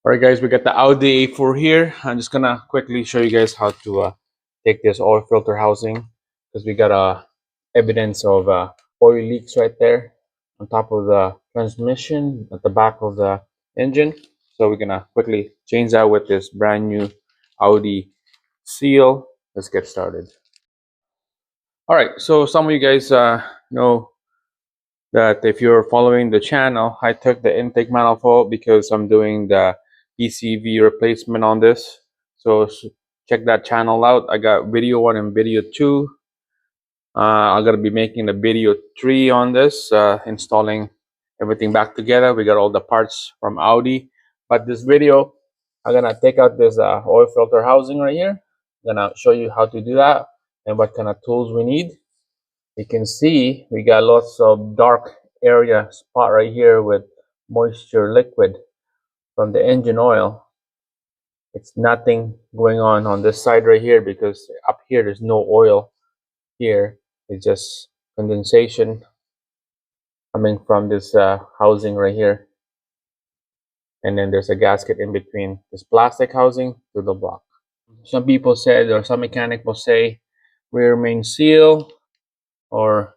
Alright guys, we got the Audi A4 here. I'm just gonna quickly show you guys how to take this oil filter housing, because we got evidence of oil leaks right there on top of the transmission at the back of the engine. So we're gonna quickly change that with this brand new Audi seal. Let's get started. Alright, so some of you guys know that if you're following the channel, I took the intake manifold because I'm doing the PCV replacement on this. So check that channel out. I got video 1 and video 2. I'm gonna be making the video 3 on this, installing everything back together. We got all the parts from Audi, but this video I'm gonna take out this oil filter housing right here. I'm gonna show you how to do that and what kind of tools we need. You can see we got lots of dark area spot right here with moisture liquid from the engine oil. It's nothing going on this side right here, because up here there's no oil here. It's just condensation coming from this housing right here, and then there's a gasket in between this plastic housing to the block. Some people said, or some mechanic will say, rear main seal or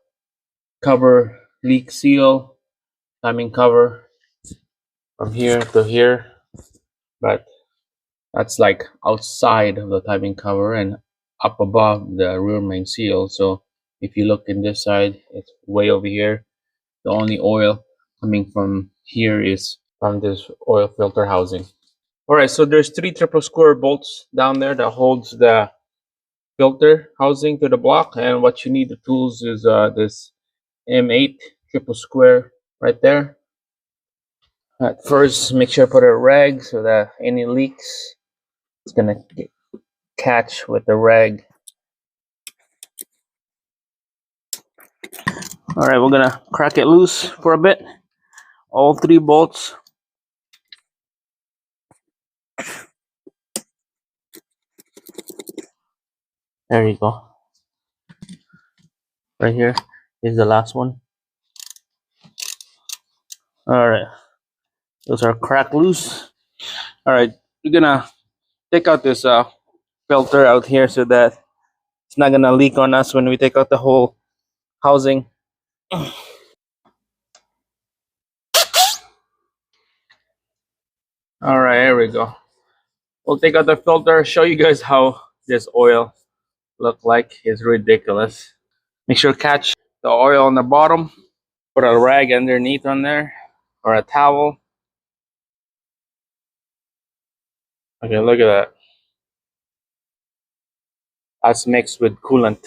cover leak seal, timing cover from here to here, but that's like outside of the timing cover and up above the rear main seal. So if you look in this side, it's way over here. The only oil coming from here is from this oil filter housing. All right, so there's 3 triple square bolts down there that holds the filter housing to the block, and what you need the tools is this M8 triple square right there. At first, make sure to put a rag so that any leaks, it's gonna catch with the rag. All right, we're gonna crack it loose for a bit. All 3 bolts. There you go. Right here is the last one. All right, those are cracked loose. All right, we're gonna take out this filter out here so that it's not gonna leak on us when we take out the whole housing. All right, here we go. We'll take out the filter, show you guys how this oil look like. It's ridiculous. Make sure to catch the oil on the bottom. Put a rag underneath on there or a towel. Okay, look at that. That's mixed with coolant.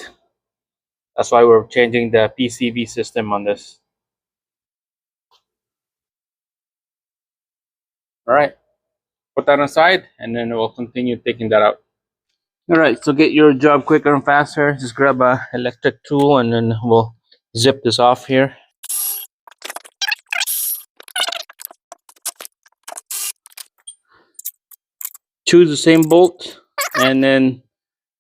That's why we're changing the PCV system on this. All right, put that aside and then we'll continue taking that out. All right, so get your job quicker and faster. Just grab a electric tool and then we'll zip this off here. Choose the same bolt, and then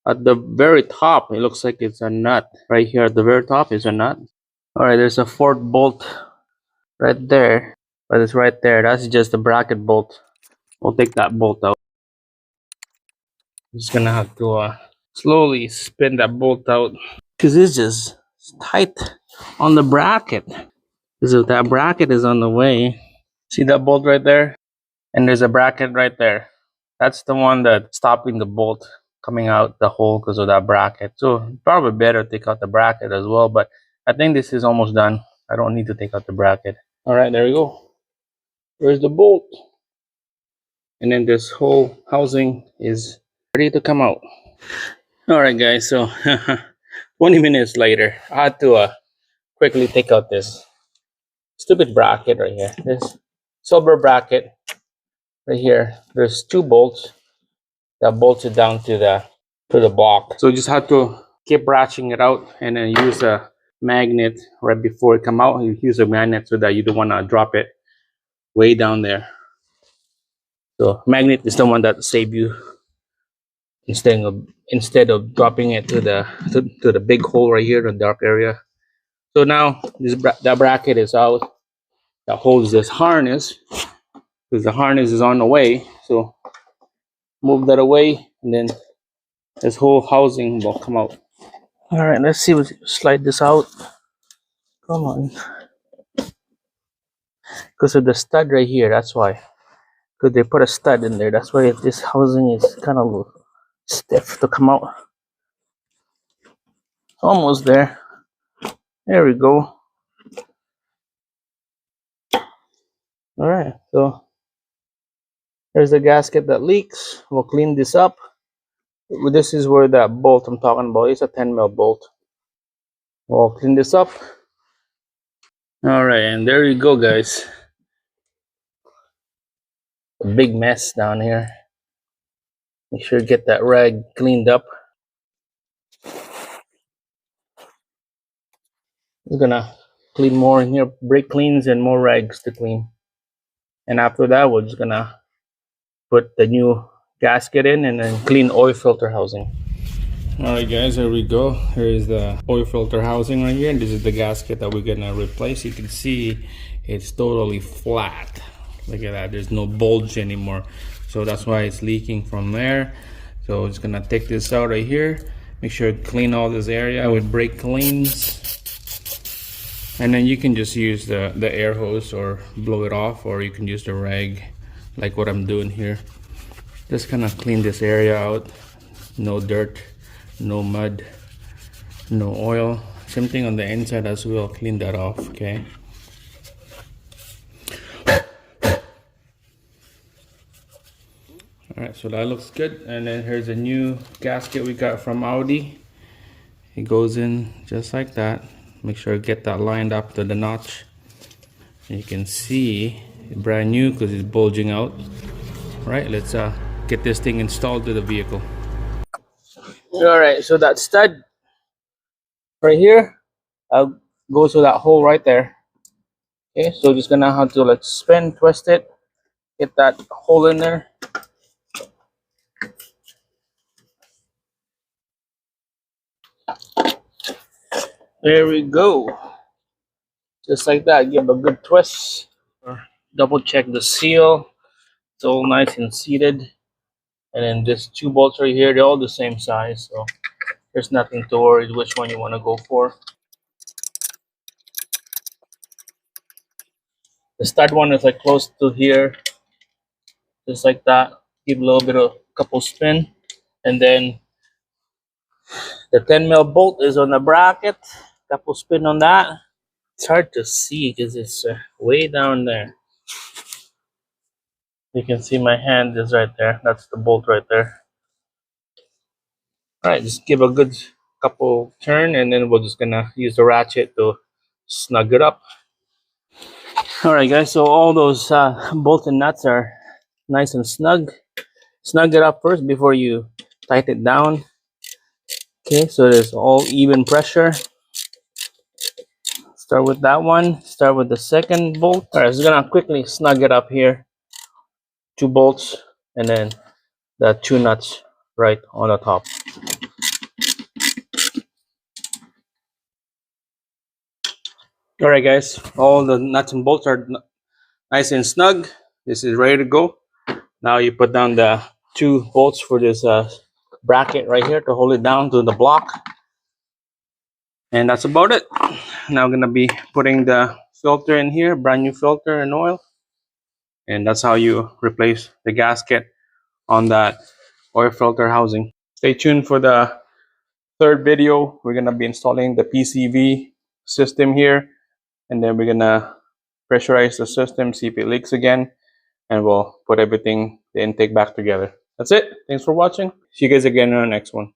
at the very top, it looks like it's a nut. Right here at the very top is a nut. All right, there's a 4th bolt right there, but it's right there. That's just a bracket bolt. We'll take that bolt out. I'm just gonna have to slowly spin that bolt out, because it's just tight on the bracket. Because if that bracket is on the way, see that bolt right there? And there's a bracket right there. That's the one that's stopping the bolt coming out the hole because of that bracket. So probably better take out the bracket as well, but I think this is almost done. I don't need to take out the bracket. All right, there we go. Where's the bolt? And then this whole housing is ready to come out. All right, guys, so 20 minutes later, I had to quickly take out this stupid bracket right here. This silver bracket right here. There's 2 bolts that bolts it down to the block. So you just have to keep ratcheting it out and then use a magnet right before it come out. You use a magnet so that you don't want to drop it way down there. So magnet is the one that save you instead of dropping it to the big hole right here, the dark area. So now that bracket is out that holds this harness, because the harness is on the way. So move that away, and then this whole housing will come out. All right, let's see. Slide this out. Come on, because of the stud right here. That's why. Because they put a stud in there. That's why this housing is kind of stiff to come out. Almost there. There we go. All right, so there's the gasket that leaks. We'll clean this up. This is where that bolt I'm talking about is, a 10 mil bolt. We'll clean this up. All right, and there you go, guys. A big mess down here. Make sure to get that rag cleaned up. We're gonna clean more in here, brake cleans and more rags to clean. And after that, we're just gonna put the new gasket in and then clean oil filter housing. Alright guys, here we go. Here is the oil filter housing right here, and this is the gasket that we're gonna replace. You can see it's totally flat. Look at that, there's no bulge anymore. So that's why it's leaking from there. So it's gonna take this out right here. Make sure to clean all this area with brake cleans. And then you can just use the air hose or blow it off, or you can use the rag like what I'm doing here. Just kind of clean this area out. No dirt, no mud, no oil. Same thing on the inside as well. Clean that off, okay? Alright, so that looks good. And then here's a new gasket we got from Audi. It goes in just like that. Make sure to get that lined up to the notch. And you can see it's brand new because it's bulging out. Alright, let's get this thing installed to the vehicle. Alright, so that stud right here goes to that hole right there. Okay, so just gonna have to like spin, twist it, get that hole in there. There we go. Just like that, give a good twist. Double check the seal. It's all nice and seated. And then this two bolts right here, they're all the same size, so there's nothing to worry which one you want to go for. The stud one is like close to here, just like that. Give a little bit of couple spin, and then the 10 mil bolt is on the bracket. Couple spin on that. It's hard to see because it's way down there. You can see my hand is right there. That's the bolt right there. All right, just give a good couple turn, and then we're just gonna use the ratchet to snug it up. All right, guys. So all those bolt and nuts are nice and snug. Snug it up first before you tighten it down. Okay, so there's all even pressure. Start with that one. Start with the second bolt. All right, just gonna quickly snug it up here. Two bolts, and then the two nuts right on the top. All right, guys. All the nuts and bolts are nice and snug. This is ready to go. Now you put down the two bolts for this bracket right here to hold it down to the block. And that's about it. Now I'm gonna be putting the filter in here, brand new filter and oil. And that's how you replace the gasket on that oil filter housing. Stay tuned for the third video. We're gonna be installing the PCV system here, and then we're gonna pressurize the system, see if it leaks again, and we'll put everything, the intake back together. That's it. Thanks for watching. See you guys again on the next one.